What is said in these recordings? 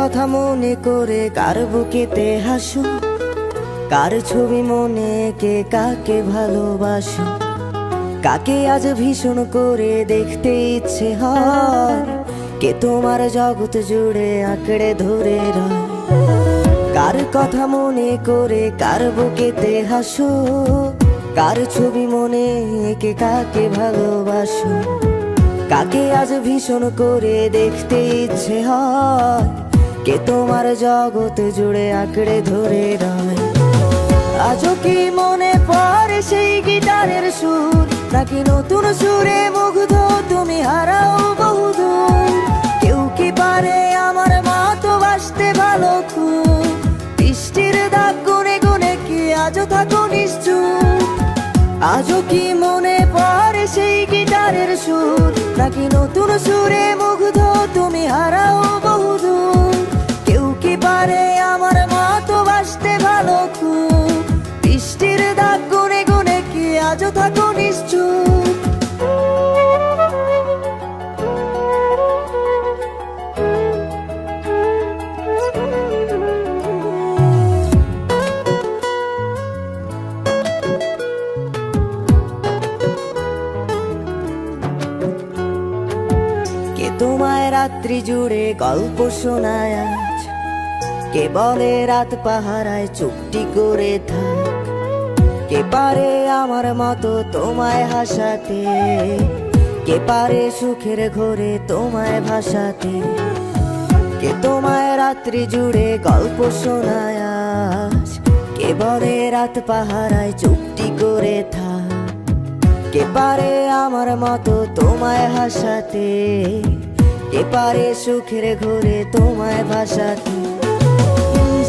কথা মনে করে কার বুকেতে হাসো, কার ছবি মনে এঁকে কাকে ভালোবাসো, কাকে আজ ভীষণ করে দেখতে ইচ্ছে হয়, কে তোমার জগৎ জুড়ে আঁকড়ে ধরে রয়। কার কথা মনে করে কার বুকেতে হাসো, কার ছবি মনে এঁকে কাকে ভালোবাসো, কাকে আজ ভীষণ করে দেখতে ইচ্ছে হয়, কে তোমার জগৎ জুড়ে আঁকড়ে ধরে রয়। আজও কি মনে পড়ে সেই গিটারের সুর, নাকি নতুন সুরে মুগ্ধ তুমি হারাও বহুদূর? কেউ কি পারে আমার মতো বাসতে ভালো খুব, বৃষ্টির দাগ গুনে গুনে কি আজও থাকো নিশ্চুপ? আজও কি মনে পড়ে সেই গিটারের সুর, নাকি নতুন সুরে মুগ্ধ তুমি হারাও বহুদূর? কেউ কি পারে আমার মতো বাসতে ভালো খুব, বৃষ্টির দাগ গুনে গুনে কি আজও থাকো নিশ্চুপ? তোমায় রাত্রি জুড়ে গল্প শোনায় আজ, কে বলে রাত পাহারায় চুপটি করে থাক, কে পারে আমার মতো তোমায় হাসাতে, কে পারে সুখের ঘোরে তোমায় ভাসাতে? কে তোমায় রাত্রি জুড়ে গল্প শোনায় আজ, কে বলে রাত পাহারায় চুপটি করে থাক, কে পারে আমার মতো তোমায় হাসাতে, কে পারে সুখের ঘোরে তোমায় ভাসাতে?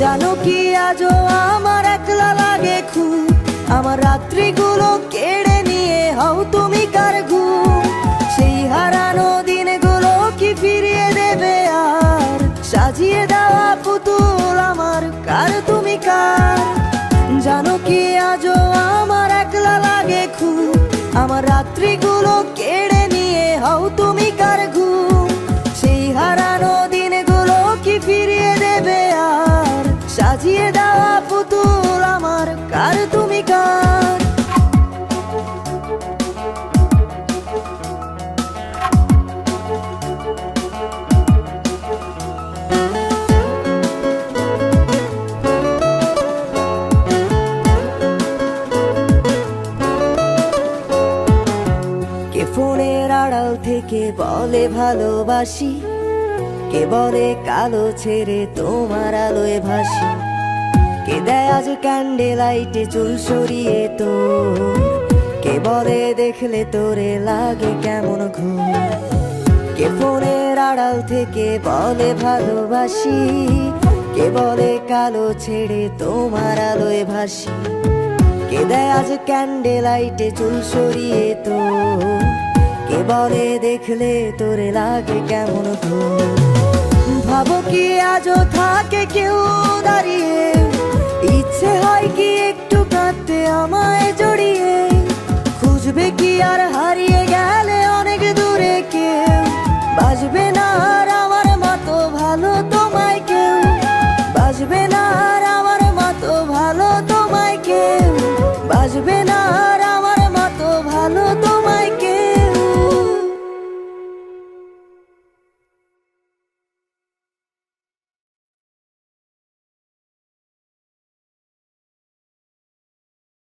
জানো কি আজও আমার একলা লাগে খুব, আমার রাত্রিগুলো কেড়ে নিয়ে হও তুমি কার ঘুম? সেই হারানো দিনগুলো কি ফিরিয়ে দেবে আর, সাজিয়ে দেওয়া পুতুল আমার কার তুমি কার? জানো কি আজও আমার একলা লাগে খুব, আমার রাত্রিগুলো কেড়ে নিয়ে হও তুমি কার ঘুম? সেই হারানো দিনগুলো কি ফিরিয়ে দেবে আর, সাজিয়ে দেওয়া পুতুল আমার কার তুমি কার? কে ফোনের আড়াল থেকে বলে ভালোবাসি, কে বলে কালো ছেড়ে তোমার আলোয় ভাসি, কে দেয় আজ ক্যান্ডেল লাইটে চুল সরিয়ে তো, কে বলে দেখলে তোরে লাগে কেমন ঘুম? কে ফোনের আড়াল থেকে বলে ভালোবাসি, কে বলে কালো ছেড়ে তোমার আলোয় ভাসি, কে দেয় আজ ক্যান্ডেল লাইটে চুল সরিয়ে তো, কে বলে দেখলে তোরে লাগে কেমন ঘুম? ভাবো কি আজও থাকে কেউ দাঁড়িয়ে, ইচ্ছে হয় কি একটু কাঁদতে আমায় জড়িয়ে, খুঁজবে কি আর হারিয়ে